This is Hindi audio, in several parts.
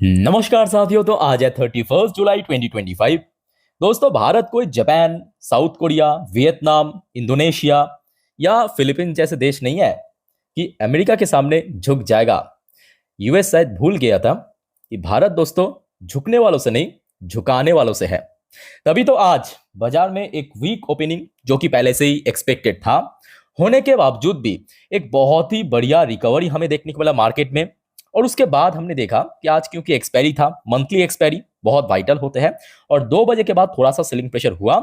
नमस्कार साथियों। तो आज है 31 जुलाई 2025। दोस्तों, भारत कोई Japan, south Korea, Vietnam, Indonesia या फिलीपींस जैसे देश नहीं है कि अमेरिका के सामने झुक जाएगा। यूएस शायद भूल गया था कि भारत दोस्तों झुकने वालों से नहीं, झुकाने वालों से है। तभी तो आज बाजार में एक वीक ओपनिंग, जो कि पहले से ही एक्सपेक्टेड था, होने के बावजूद भी एक बहुत ही बढ़िया रिकवरी हमें देखने को मिला मार्केट में। और उसके बाद हमने देखा कि आज क्योंकि एक्सपायरी था, मंथली एक्सपायरी बहुत वाइटल होते हैं, और 2 बजे के बाद थोड़ा सा सेलिंग प्रेशर हुआ।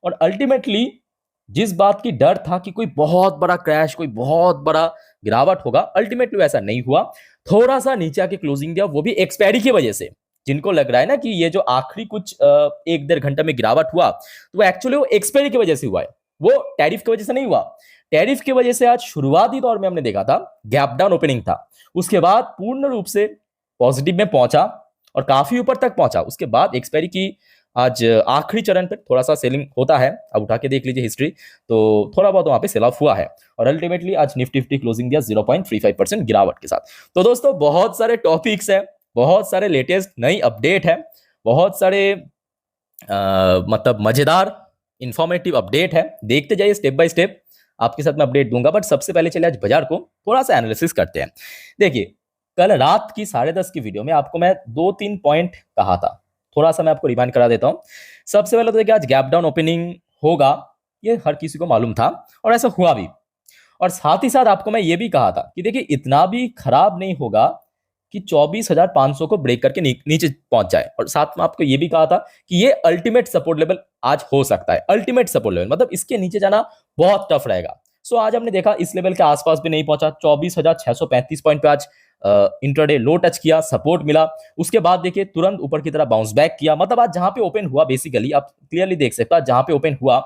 और अल्टीमेटली जिस बात की डर था कि कोई बहुत बड़ा क्रैश, कोई बहुत बड़ा गिरावट होगा, अल्टीमेटली वैसा नहीं हुआ। थोड़ा सा नीचे आके क्लोजिंग दिया, वो भी एक्सपायरी की वजह से। जिनको लग रहा है ना कि ये जो आखिरी कुछ 1-1.5 घंटा में गिरावट हुआ, तो वो एक्चुअली वो एक्सपायरी की वजह से हुआ है, वो टैरिफ की वजह से नहीं हुआ। टैरिफ की वजह से आज शुरुआती दौर में हमने देखा था गैप डाउन ओपनिंग था, उसके बाद पूर्ण रूप से पॉजिटिव में पहुंचा और काफी ऊपर तक पहुंचा। उसके बाद एक्सपायरी की आज आखिरी चरण पर थोड़ा सा सेलिंग होता है, अब उठा के देख लीजिए हिस्ट्री, तो थोड़ा बहुत वहां पे सेल ऑफ हुआ है। और अल्टीमेटली आज निफ्टी फिफ्टी क्लोजिंग दिया 0.35% गिरावट के साथ। तो दोस्तों, बहुत सारे टॉपिक्स है, बहुत सारे लेटेस्ट नई अपडेट है, बहुत सारे मतलब मजेदार इंफॉर्मेटिव अपडेट है। देखते जाइए स्टेप बाय स्टेप, आपके साथ मैं अपडेट दूंगा। बट सबसे पहले चलिए आज बाजार को थोड़ा सा एनालिसिस करते हैं। देखिए, कल रात की 10:30 की वीडियो में आपको मैं 2-3 पॉइंट कहा था, थोड़ा सा मैं आपको रिमाइंड करा देता हूं। सबसे पहले तो देखिए, आज गैप डाउन ओपनिंग होगा, ये हर किसी को मालूम था और ऐसा हुआ भी। और साथ ही साथ आपको मैं ये भी कहा था कि देखिए, इतना भी खराब नहीं होगा कि 24,500 को ब्रेक करके नीचे पहुंच जाए। और साथ में आपको ये भी कहा था कि ये अल्टीमेट सपोर्ट लेवल आज हो सकता है। अल्टीमेट सपोर्ट लेवल मतलब इसके नीचे जाना बहुत टफ रहेगा। सो आज हमने देखा इस लेवल के आसपास भी नहीं पहुंचा, 24,635 पॉइंट पे आज इंट्राडे लो टच किया, सपोर्ट मिला। उसके बाद देखिए तुरंत ऊपर की तरफ बाउंस बैक किया। मतलब आज जहां पे ओपन हुआ, बेसिकली आप क्लियरली देख सकते हो, जहां पे ओपन हुआ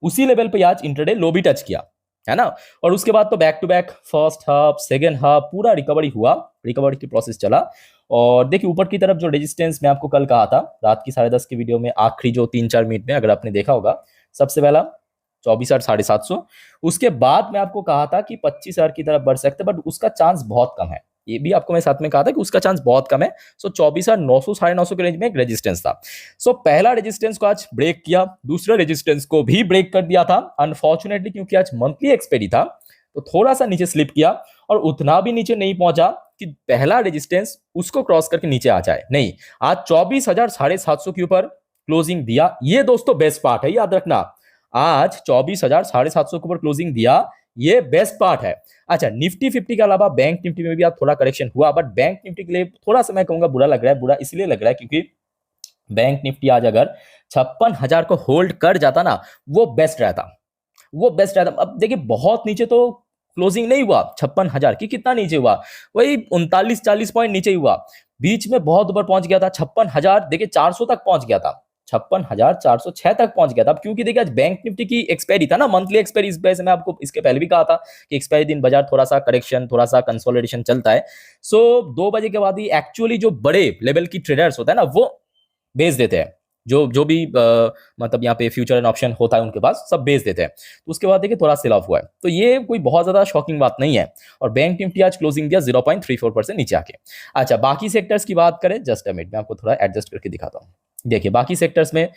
उसी लेवल पे आज इंट्राडे लो भी टच किया, है ना। और उसके बाद तो back to back first half second half पूरा रिकवरी हुआ, रिकवरी की प्रोसेस चला। और देखिए, ऊपर की तरफ जो रेजिस्टेंस मैं आपको कल कहा था रात की 10:30 की वीडियो में, आखिरी जो 3-4 मिनट में, अगर आपने देखा होगा, सबसे पहला 24,750। उसके बाद मैं आपको कहा था कि 25,000 की तरफ बढ़ सकते, बट उसका चांस बहुत कम है। ये भी आपको मैं साथ में कहा था कि उसका चांस बहुत कम है। सो 24,900 950 के रेंज में एक रेजिस्टेंस था। सो पहला रेजिस्टेंस को आज ब्रेक किया, दूसरा रेजिस्टेंस को भी ब्रेक कर दिया था अनफॉर्चुनेटली, क्योंकि आज मंथली एक्सपायरी था तो थोड़ा सा नीचे स्लिप किया। और उतना भी नीचे नहीं पहुंचा कि पहला रेजिस्टेंस उसको क्रॉस करके नीचे आ जाए, नहीं। आज 24,750 के ऊपर क्लोजिंग दिया। ये दोस्तों बेस्ट पार्ट है, याद रखना। आज 24,750 के ऊपर क्लोजिंग दिया, ये बेस्ट पार्ट है। अच्छा, निफ्टी फिफ्टी के अलावा बैंक निफ्टी में भी आज थोड़ा करेक्शन हुआ, बट बैंक निफ्टी के लिए थोड़ा सा मैं कहूंगा बुरा लग रहा है। बुरा इसलिए लग रहा है क्योंकि बैंक निफ्टी आज अगर 56,000 को होल्ड कर जाता ना, वो बेस्ट रहता, वो बेस्ट रहता। अब देखिए, बहुत नीचे तो क्लोजिंग नहीं हुआ 56,000 की, कितना नीचे हुआ, वही 39-40 पॉइंट नीचे हुआ। बीच में बहुत ऊपर पहुंच गया था 56,000, देखिए 400 तक पहुंच गया था, 56,406 तक पहुंच गया था। अब क्योंकि देखिए आज बैंक निफ्टी की एक्सपायरी था ना, मंथली एक्सपायरी, इस वजह से मैं आपको इसके पहले भी कहा था कि एक्सपायरी दिन बाजार थोड़ा सा करेक्शन, थोड़ा सा कंसोलिडेशन चलता है। सो 2 बजे के बाद ही एक्चुअली जो बड़े लेवल की ट्रेडर्स होता है ना, वो बेच देते हैं। जो जो भी मतलब यहाँ पे फ्यूचर एंड ऑप्शन होता है उनके पास, सब बेच देते हैं। तो उसके बाद देखिए थोड़ा सेल ऑफ हुआ है, तो ये कोई बहुत ज्यादा शॉकिंग बात नहीं है। और बैंक निफ्टी आज क्लोजिंग दिया 0.34% नीचे आके। अच्छा, बाकी सेक्टर्स की बात करें, जस्ट अ मिनट में आपको थोड़ा एडजस्ट करके दिखाता हूँ। देखिए, बाकी सेक्टर्स में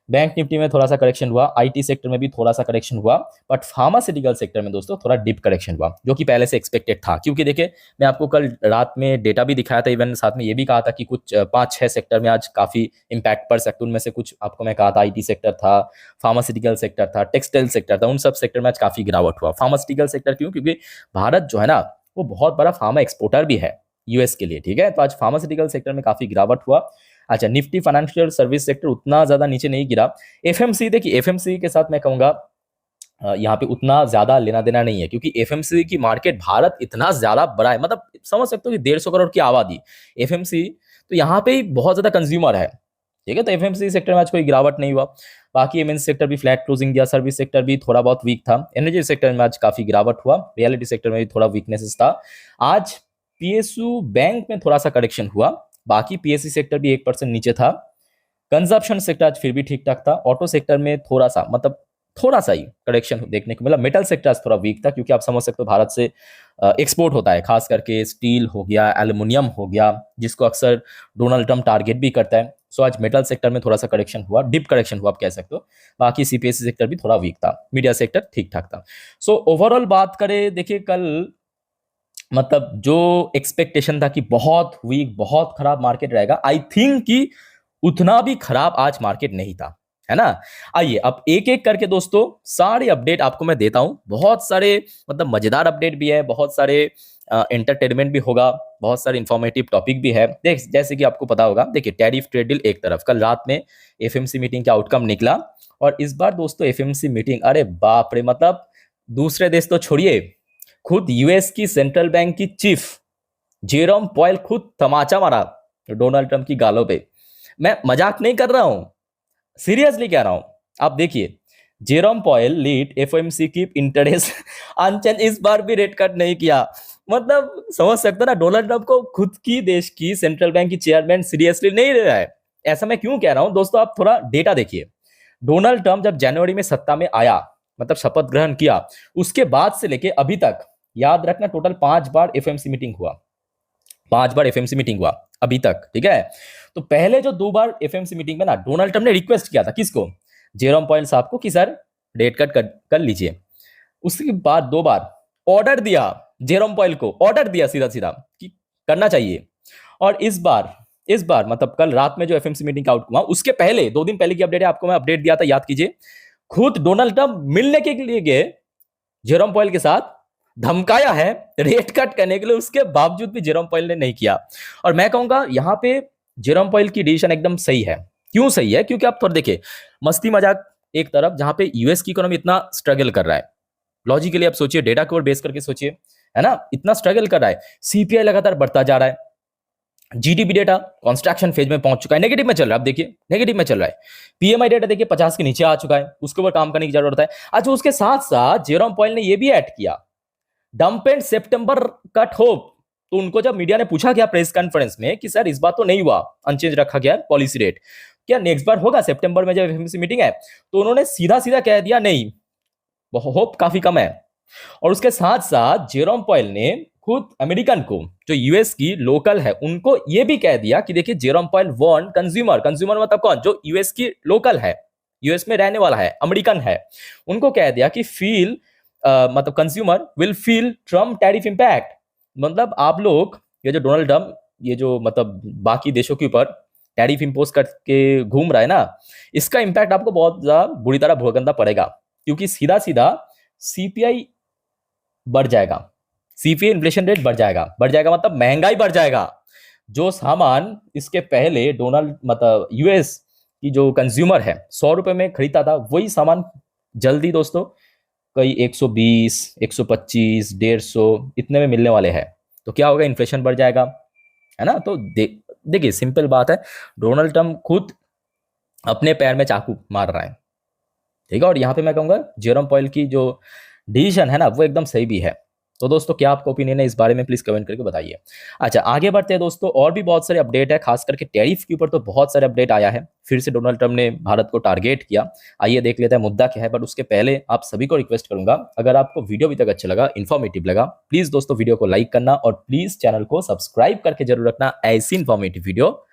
बैंक निफ्टी में थोड़ा सा करेक्शन हुआ, आईटी सेक्टर में भी थोड़ा सा करेक्शन हुआ, बट फार्मास्यूटिकल सेक्टर में दोस्तों थोड़ा डिप करेक्शन हुआ, जो कि पहले से एक्सपेक्टेड था। क्योंकि देखिए, मैं आपको कल रात में डेटा भी दिखाया था, इवन साथ में ये भी कहा था कि कुछ 5-6 सेक्टर में आज काफी इंपैक्ट पड़ सकता है। उनमें से कुछ आपको मैं कहा था, आईटी सेक्टर था, फार्मास्यूटिकल सेक्टर था, टेक्सटाइल सेक्टर था, उन सब सेक्टर में आज काफी गिरावट हुआ। फार्मास्यूटिकल सेक्टर क्यों? क्योंकि भारत जो है ना, वो बहुत बड़ा फार्मा एक्सपोर्टर भी है यूएस के लिए, ठीक है। तो आज फार्मास्यूटिकल सेक्टर में काफी गिरावट हुआ। अच्छा, निफ्टी फाइनेंशियल सर्विस सेक्टर उतना ज्यादा नीचे नहीं गिरा। एफएमसी, देखिए एफएमसी के साथ मैं कहूंगा यहाँ पे उतना ज्यादा लेना देना नहीं है, क्योंकि एफएमसी की मार्केट भारत इतना ज्यादा बड़ा है, मतलब समझ सकते हो कि 150 करोड़ की आबादी एफएमसी, तो यहाँ पे बहुत ज्यादा कंज्यूमर है, ठीक है। तो एफएमसी सेक्टर में आज कोई गिरावट नहीं हुआ। बाकी एमएनसी सेक्टर भी फ्लैट क्लोजिंग दिया, सर्विस सेक्टर भी थोड़ा बहुत वीक था, एनर्जी सेक्टर में आज काफी गिरावट हुआ, रियलिटी सेक्टर में भी थोड़ा वीकनेसेस था। आज पीएसयू बैंक में थोड़ा सा करेक्शन हुआ, बाकी पीएससी सेक्टर भी 1% नीचे था। कंजप्शन सेक्टर आज फिर भी ठीक ठाक था। ऑटो सेक्टर में थोड़ा सा मतलब थोड़ा सा ही करेक्शन देखने को मिला। मेटल सेक्टर थोड़ा वीक था, क्योंकि आप समझ सकते हो भारत से एक्सपोर्ट होता है, खास करके स्टील हो गया, एल्युमिनियम हो गया, जिसको अक्सर डोनाल्ड ट्रम्प टारगेट भी करता है। सो आज मेटल सेक्टर में थोड़ा सा करेक्शन हुआ, डिप करेक्शन हुआ आप कह सकते हो। बाकी सीपीएसई सेक्टर भी थोड़ा वीक था, मीडिया सेक्टर ठीक ठाक था। सो ओवरऑल बात करें, देखिए कल मतलब जो एक्सपेक्टेशन था कि बहुत वीक, बहुत खराब मार्केट रहेगा, आई थिंक कि उतना भी खराब आज मार्केट नहीं था, है ना। आइए अब एक एक करके दोस्तों सारे अपडेट आपको मैं देता हूं। बहुत सारे मतलब मजेदार अपडेट भी है, बहुत सारे एंटरटेनमेंट भी होगा, बहुत सारे इंफॉर्मेटिव टॉपिक भी है। देख जैसे कि आपको पता होगा, देखिए टैरिफ ट्रेड डील एक तरफ, कल रात में एफएमसी मीटिंग का आउटकम निकला, और इस बार दोस्तों एफएमसी मीटिंग, अरे बाप रे, मतलब दूसरे देश तो छोड़िए, खुद यूएस की सेंट्रल बैंक की चीफ जेरोम पॉयल खुद तमाचा मारा डोनाल्ड ट्रंप की गालों पे। मैं मजाक नहीं कर रहा हूं, सीरियसली कह रहा हूं। आप देखिए, Jerome Powell lead FOMC keep interest unchanged, इस बार भी रेट कट नहीं किया। मतलब समझ सकते ना, डोनाल्ड ट्रंप को खुद की देश की सेंट्रल बैंक की चेयरमैन सीरियसली नहीं ले रहा है। ऐसा मैं क्यों कह रहा हूं दोस्तों, आप थोड़ा डेटा देखिए। डोनाल्ड ट्रंप जब जनवरी में सत्ता में आया, मतलब शपथ ग्रहण किया, उसके बाद से लेके अभी तक याद रखना टोटल 5 बार एफएमसी मीटिंग हुआ, 5 बार एफएमसी मीटिंग हुआ अभी तक, ठीक है। तो पहले जो 2 बार एफएमसी मीटिंग में ना डोनाल्ड ट्रंप ने रिक्वेस्ट किया था किसको, जेरोम पॉयल साहब को, कि सर रेट कट कर लीजिए। उसके बाद 2 बार ऑर्डर दिया, जेरोम पॉयल को ऑर्डर दिया सीधा सीधा कि करना चाहिए। और इस बार मतलब कल रात में जो एफएमसी मीटिंग का आउटकम हुआ, उसके पहले 2 दिन पहले की अपडेट है, आपको मैं अपडेट दिया था, याद कीजिए। खुद डोनाल्ड ट्रंप मिलने के लिए गए जेरोम पॉयल के साथ, धमकाया है रेट कट करने के लिए, उसके बावजूद भी जेरोम पॉयल ने नहीं किया। और मैं कहूंगा यहां पे जेरोम पॉयल की डिसीजन एकदम सही है। क्यों सही है, क्योंकि आप थोड़ा देखिए, मस्ती मजाक एक तरफ, जहां पे यूएस की इकोनॉमी इतना स्ट्रगल कर रहा है, लॉजिकली आप सोचिए, डेटा को बेस करके सोचिए, है ना, इतना स्ट्रगल कर रहा है, सीपीआई लगातार बढ़ता जा रहा है, जीडीपी डेटा कंस्ट्रक्शन फेज में पहुंच चुका है, नेगेटिव में चल रहा है, आप देखिए नेगेटिव में चल रहा है। पीएमआई डेटा देखिए 50 के नीचे आ चुका है, उसके ऊपर काम करने की जरूरत है। अच्छा, उसके साथ साथ जेरोम पॉयल ने यह भी ऐड किया, dump and September cut hope. तो उनको जब मीडिया ने पूछा गया प्रेस कॉन्फ्रेंस में कि सर इस बार तो नहीं हुआ, अनचेंज रखा गया पॉलिसी रेट, क्या नेक्स्ट बार होगा सितंबर में जब एफएमसी मीटिंग है, तो उन्होंने सीधा सीधा कह दिया नहीं, होप काफी कम है। और उसके साथ साथ जेरोम पॉयल ने खुद अमेरिकन को, जो यूएस की लोकल है, उनको यह भी कह दिया कि देखिए जेरोम पॉयल वार्न कंज्यूमर मतलब कौन, जो यूएस की लोकल है, यूएस में रहने वाला है, अमेरिकन है, उनको कह दिया कि फील मतलब consumer will feel Trump tariff impact. मतलब आप लोग, ये जो डोनाल्ड ट्रम्प ये जो मतलब बाकी देशों के ऊपर टैरिफ इंपोज करके घूम रहा है ना, इसका इंपैक्ट आपको बहुत ज्यादा बुरी तरह भुगतना पड़ेगा, क्योंकि सीधा सीधा सीपीआई बढ़ जाएगा, सीपीआई इन्फ्लेशन रेट बढ़ जाएगा मतलब महंगाई बढ़ जाएगा। जो सामान इसके पहले डोनाल्ड मतलब यूएस की जो कंज्यूमर है 100 रुपए में खरीदता था, वही सामान जल्दी दोस्तों कई 120, 125, 150 इतने में मिलने वाले हैं। तो क्या होगा, इन्फ्लेशन बढ़ जाएगा, है ना। तो देखिए सिंपल बात है, डोनाल्ड ट्रम्प खुद अपने पैर में चाकू मार रहा है, ठीक है। और यहाँ पे मैं कहूंगा जेरोम पॉयल की जो डिसीजन है ना, वो एकदम सही भी है। तो दोस्तों क्या आपका ओपिनियन है इस बारे में, प्लीज कमेंट करके बताइए। अच्छा आगे बढ़ते हैं दोस्तों, और भी बहुत सारे अपडेट है, खास करके टैरिफ के ऊपर तो बहुत सारे अपडेट आया है, फिर से डोनाल्ड ट्रम्प ने भारत को टारगेट किया। आइए देख लेते हैं मुद्दा क्या है, बट उसके पहले आप सभी को रिक्वेस्ट करूंगा, अगर आपको वीडियो अभी तक अच्छा लगा, इन्फॉर्मेटिव लगा, प्लीज दोस्तों वीडियो को लाइक करना, और प्लीज चैनल को सब्सक्राइब करके जरूर रखना ऐसी इन्फॉर्मेटिव वीडियो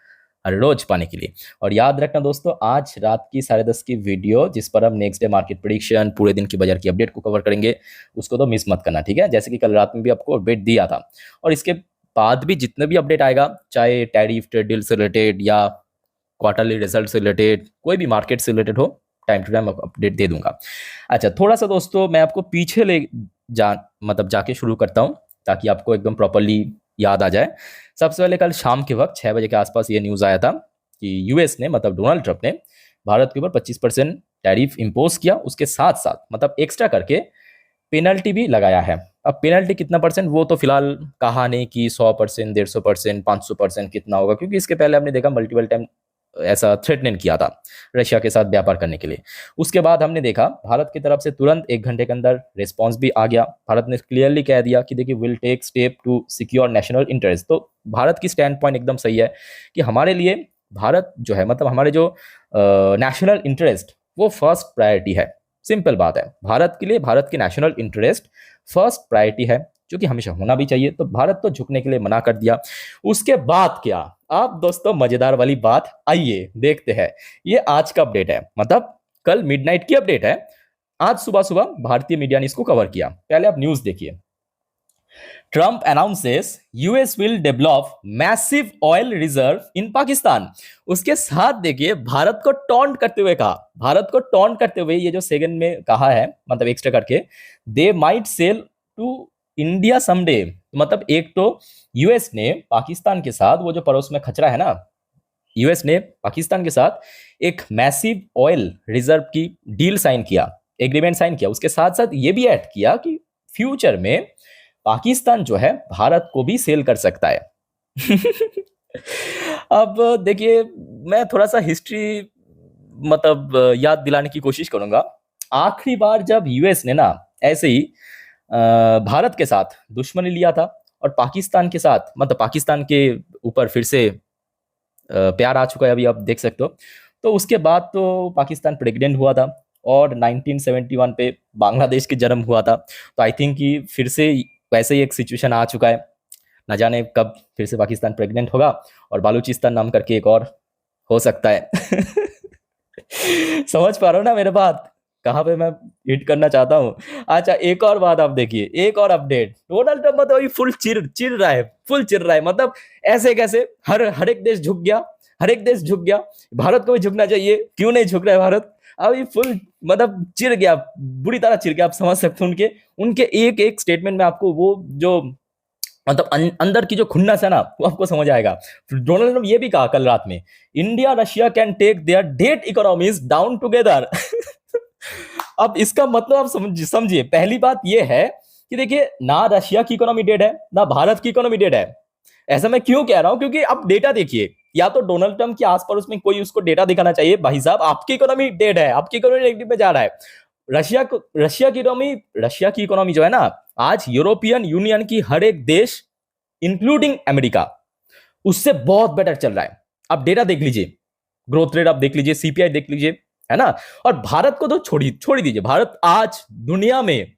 हर रोज पाने के लिए। और याद रखना दोस्तों, आज रात की 10:30 की वीडियो, जिस पर हम नेक्स्ट डे मार्केट प्रेडिक्शन, पूरे दिन की बाजार की अपडेट को कवर करेंगे, उसको तो मिस मत करना, ठीक है। जैसे कि कल रात में भी आपको अपडेट दिया था, और इसके बाद भी जितने भी अपडेट आएगा, चाहे टैरिफ ट्रेड डील से रिलेटेड या क्वार्टरली रिजल्ट से रिलेटेड, कोई भी मार्केट से रिलेटेड हो, टाइम टू टाइम अपडेट दे दूंगा। अच्छा थोड़ा सा दोस्तों मैं आपको पीछे ले जाके शुरू करता हूँ, ताकि आपको एकदम प्रॉपरली याद आ जाए। सबसे पहले कल शाम के वक्त 6 बजे के आसपास ये न्यूज़ आया था कि यूएस ने मतलब डोनाल्ड ट्रंप ने भारत के ऊपर 25% टैरिफ इंपोज किया, उसके साथ साथ मतलब एक्स्ट्रा करके पेनल्टी भी लगाया है। अब पेनल्टी कितना परसेंट वो तो फिलहाल कहा नहीं कि 100%, 150%, 500% कितना होगा, क्योंकि इसके पहले हमने देखा मल्टीपल टाइम ऐसा थ्रेटन किया था रशिया के साथ व्यापार करने के लिए। उसके बाद हमने देखा भारत की तरफ से तुरंत 1 घंटे के अंदर रिस्पॉन्स भी आ गया। भारत ने क्लियरली कह दिया कि देखिए will take step to secure national interest. तो भारत की स्टैंड पॉइंट एकदम सही है कि हमारे लिए भारत जो है मतलब हमारे जो नेशनल इंटरेस्ट वो फर्स्ट प्रायोरिटी है। सिंपल बात है, भारत के लिए भारत के नेशनल इंटरेस्ट फर्स्ट प्रायोरिटी है, जो कि हमेशा होना भी चाहिए। तो भारत तो झुकने के लिए मना कर दिया। उसके बाद क्या, आप दोस्तों मजेदार वाली बात आइए देखते हैं। ये आज का अपडेट है, मतलब कल मिडनाइट की अपडेट है। आज सुबह सुबह भारतीय मीडिया ने इसको कवर किया। पहले आप न्यूज देखिए। Trump announces US will develop massive oil reserve in Pakistan. उसके साथ देखिए भारत को टॉन्ट करते हुए कहा, भारत को टॉन्ट करते हुए ये जो सेकंड में कहा है, मतलब एक्स्ट्रा करके, they might sell to India someday. मतलब एक तो यूएस ने पाकिस्तान के साथ, वो जो पड़ोस में खचरा है ना, यूएस ने पाकिस्तान के साथ एक मैसिव ऑयल रिजर्व की डील साइन किया, एग्रीमेंट साइन किया। उसके साथ साथ ये भी ऐड किया कि फ्यूचर में पाकिस्तान जो है भारत को भी सेल कर सकता है। अब देखिए, मैं थोड़ा सा हिस्ट्री मतलब याद दिलाने की कोशिश करूंगा। आखिरी बार जब यूएस ने ना ऐसे ही भारत के साथ दुश्मनी लिया था, और पाकिस्तान के साथ, मतलब पाकिस्तान के ऊपर फिर से प्यार आ चुका है, अभी आप देख सकते हो। तो उसके बाद तो पाकिस्तान प्रेग्नेंट हुआ था, और 1971 पे बांग्लादेश के जन्म हुआ था। तो आई थिंक कि फिर से वैसे ही एक सिचुएशन आ चुका है। ना जाने कब फिर से पाकिस्तान प्रेग्नेंट होगा और बालूचिस्तान नाम करके एक और हो सकता है। समझ पा रहे हो ना मेरे बात, कहाँ पे मैं हिट करना चाहता हूँ। अच्छा, एक और बात आप देखिए, एक और अपडेट। डोनाल्ड ट्रम्प मतलब अभी फुल चिर रहा है, फुल चिर रहा है। मतलब ऐसे कैसे हर एक देश झुक गया, हर एक देश झुक गया, भारत को भी झुकना चाहिए, क्यों नहीं झुक रहा है भारत। अभी फुल मतलब चिर गया, बुरी तरह चिर गया। आप समझ सकते हो उनके उनके एक एक स्टेटमेंट में आपको वो जो मतलब अंदर की जो खुन्नस है ना, वो आपको समझ आएगा। डोनाल्ड ट्रम्प ये भी कहा कल रात में, India Russia can take their debt economies down together. अब इसका मतलब आप समझिए, पहली बात ये है कि देखिए, ना रशिया की इकोनॉमी डेड है, ना भारत की इकोनॉमी डेड है। ऐसा मैं क्यों कह रहा हूं, क्योंकि अब डेटा देखिए, या तो डोनाल्ड ट्रम्प के आस पड़ोस में कोई उसको डेटा दिखाना चाहिए, भाई साहब आपकी इकोनॉमी डेड है, आपकी इकोनॉमी नेगेटिव में जा रहा है। रशिया की इकोनॉमी जो है ना, आज यूरोपियन यूनियन की हर एक देश इंक्लूडिंग अमेरिका, उससे बहुत बेटर चल रहा है। आप डेटा देख लीजिए, ग्रोथ रेट आप देख लीजिए, सीपीआई देख लीजिए, है ना। और भारत को तो छोड़ दीजिए, भारत आज दुनिया में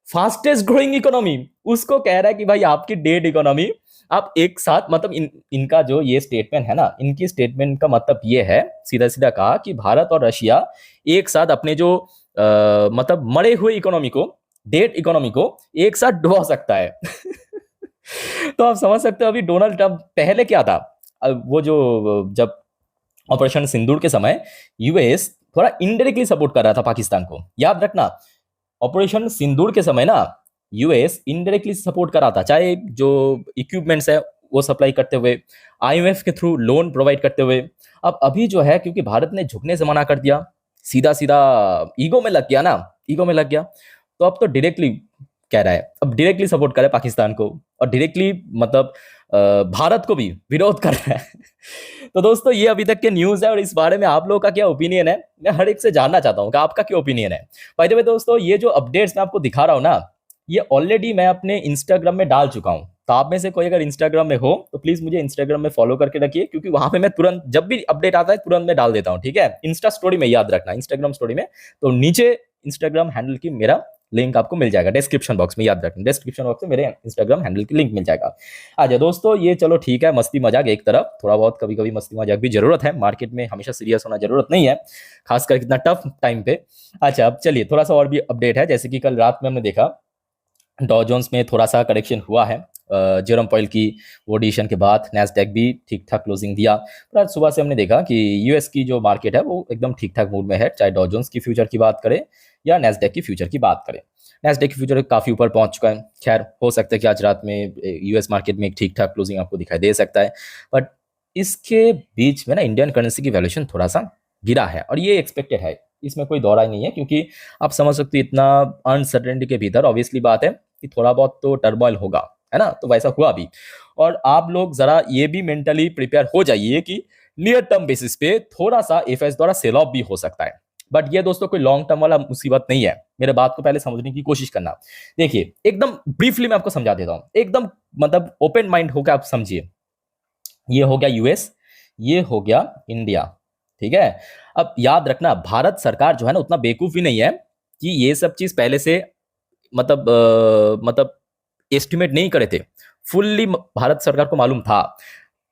फास्टेस्ट ग्रोइंग इकोनॉमी, उसको कह रहा है कि भाई आपकी डेड इकोनॉमी। आप एक साथ मतलब इनका जो ये स्टेटमेंट है ना, इनकी स्टेटमेंट का मतलब ये है, सीधा सीधा कहा कि भारत और रशिया एक साथ अपने जो मतलब मरे हुए इकोनॉमी को, डेड इकोनॉमी को एक साथ डुबा सकता है। तो आप समझ सकते हो अभी डोनाल्ड ट्रम्प पहले क्या था। वो जो जब ऑपरेशन सिंदूर के समय यूएस थोड़ा इनडायरेक्टली सपोर्ट कर रहा था पाकिस्तान को, याद रखना। ऑपरेशन सिंदूर के समय ना यूएस इनडायरेक्टली सपोर्ट कर रहा था, चाहे जो इक्विपमेंट्स है वो सप्लाई करते हुए, आईएमएफ के थ्रू लोन प्रोवाइड करते हुए। अब अभी जो है, क्योंकि भारत ने झुकने से मना कर दिया, सीधा सीधा ईगो में लग गया ना, ईगो में लग गया, तो अब तो डायरेक्टली कह रहा है, अब डायरेक्टली सपोर्ट कर रहा है पाकिस्तान को, और डायरेक्टली मतलब भारत को भी विरोध कर रहा है। तो दोस्तों ये अभी तक के न्यूज है, और इस बारे में आप लोगों का क्या ओपिनियन है, मैं हर एक से जानना चाहता हूँ कि आपका क्या ओपिनियन है। बाय द वे दोस्तों, ये जो अपडेट्स मैं आपको दिखा रहा हूँ ना, ये ऑलरेडी मैं अपने इंस्टाग्राम में डाल चुका हूँ। तो आप में से कोई अगर इंस्टाग्राम में हो तो प्लीज मुझे इंस्टाग्राम में फॉलो करके रखिए, क्योंकि वहां पे मैं तुरंत जब भी अपडेट आता है तुरंत मैं डाल देता हूँ, ठीक है। इंस्टा स्टोरी में, याद रखना इंस्टाग्राम स्टोरी में, तो नीचे इंस्टाग्राम हैंडल की मेरा लिंक आपको मिल जाएगा डिस्क्रिप्शन बॉक्स में, याद रखना डिस्क्रिप्शन बॉक्स में मेरे इंस्टाग्राम हैंडल की लिंक मिल जाएगा। अच्छा दोस्तों, ये चलो ठीक है, मस्ती मजाक एक तरफ, थोड़ा बहुत कभी कभी मस्ती मजाक भी जरूरत है, मार्केट में हमेशा सीरियस होना जरूरत नहीं है, खासकर इतना टफ टाइम पे। अच्छा अब चलिए थोड़ा सा और भी अपडेट है, जैसे कि कल रात में हमने देखा डॉ जोन्स में थोड़ा सा करेक्शन हुआ है, जेरोम पॉयल की वो डिसीजन के बाद नैस्डैक भी ठीक ठाक क्लोजिंग दिया। पर आज सुबह से हमने देखा कि यूएस की जो मार्केट है वो एकदम ठीक ठाक मूड में है, चाहे डॉ जोन्स की फ्यूचर की बात करें या नैस्डैक की फ्यूचर की बात करें। नैस्डैक की फ्यूचर काफ़ी ऊपर पहुंच चुका है। खैर हो सकता है कि आज रात में यूएस मार्केट में एक ठीक ठाक क्लोजिंग आपको दिखाई दे सकता है, बट इसके बीच में ना इंडियन करेंसी की वैल्यूएशन थोड़ा सा गिरा है, और ये एक्सपेक्टेड है, इसमें कोई दौरा ही नहीं है, क्योंकि आप समझ सकते हो इतना अनसर्टेनिटी के भीतर ऑब्वियसली बात है कि थोड़ा बहुत तो टर्मोइल होगा, है ना। तो वैसा हुआ भी, और आप लोग जरा ये भी मेंटली प्रिपेयर हो जाइए कि नियर टर्म बेसिस पे थोड़ा सा एफएस द्वारा सेल ऑफ भी हो सकता है। बट ये दोस्तों कोई लॉन्ग टर्म वाला मुसीबत नहीं है, मेरे बात को पहले समझने की कोशिश करना। देखिए एकदम ब्रीफली मैं आपको समझा देता हूं, एकदम मतलब ओपन माइंड होकर आप समझिए। ये हो गया यूएस, ये हो गया इंडिया, ठीक है। अब याद रखना, भारत सरकार जो है ना उतना बेवकूफ भी नहीं है कि ये सब चीज पहले से मतलब एस्टिमेट नहीं करे थे, फुल्ली भारत सरकार को मालूम था।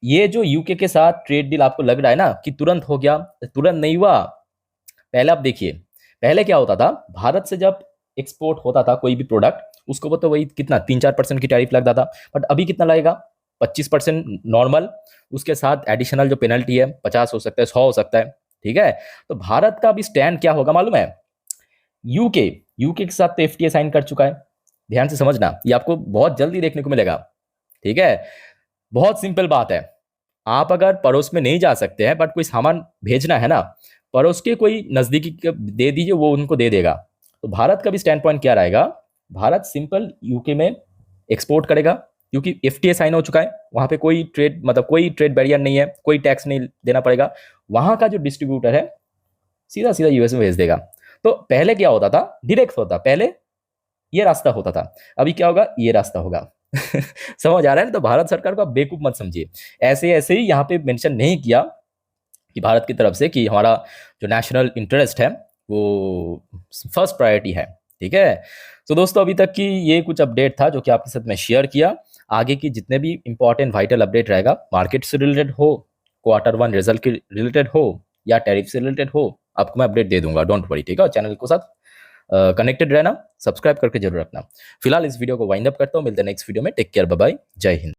ये जो यूके के साथ ट्रेड डील आपको लग रहा है ना कि तुरंत हो गया, तुरंत नहीं हुआ। पहले आप देखिए, पहले क्या होता था, भारत से जब एक्सपोर्ट होता था कोई भी प्रोडक्ट, उसको तो वही कितना 3-4% की टैरिफ लगता था। बट अभी कितना लगेगा, 25% नॉर्मल, उसके साथ एडिशनल जो पेनल्टी है 50 हो सकता है, 100 हो सकता है। ठीक है, तो भारत का अभी स्टैंड क्या होगा मालूम है? यूके यूके के साथ तो एफटीए साइन कर चुका है। ध्यान से समझना, ये आपको बहुत जल्दी देखने को मिलेगा। ठीक है, बहुत सिंपल बात है। आप अगर पड़ोस में नहीं जा सकते हैं बट कोई सामान भेजना है ना, पड़ोस के कोई नजदीकी दे दीजिए, वो उनको दे देगा। तो भारत का भी स्टैंड पॉइंट क्या रहेगा, भारत सिंपल यूके में एक्सपोर्ट करेगा, क्योंकि एफटीए साइन हो चुका है। वहां पे कोई ट्रेड कोई ट्रेड बैरियर नहीं है, कोई टैक्स नहीं देना पड़ेगा। वहां का जो डिस्ट्रीब्यूटर है सीधा सीधा यूएस में भेज देगा। तो पहले क्या होता था, डायरेक्ट होता, पहले ये रास्ता होता था, अभी क्या होगा, ये रास्ता होगा। समझ आ रहा है ना? तो भारत सरकार को आप बेवकूफ मत समझिए। ऐसे ऐसे ही यहाँ पे मेंशन नहीं किया कि भारत की तरफ से कि हमारा जो नेशनल इंटरेस्ट है वो फर्स्ट प्रायोरिटी है। ठीक है, तो दोस्तों अभी तक की ये कुछ अपडेट था जो कि आपके साथ मैं शेयर किया। आगे की जितने भी इंपॉर्टेंट वाइटल अपडेट रहेगा, मार्केट से रिलेटेड हो, Q1 रिजल्ट के रिलेटेड हो, या टैरिफ से रिलेटेड हो, आपको मैं अपडेट दे दूंगा, डोंट वरी। ठीक है, और चैनल के साथ कनेक्टेड रहना, सब्सक्राइब करके जरूर रखना। फिलहाल इस वीडियो को वाइंड अप करता हूँ, मिलते हैं नेक्स्ट वीडियो में। टेक केयर, बाय बाय, जय हिंद।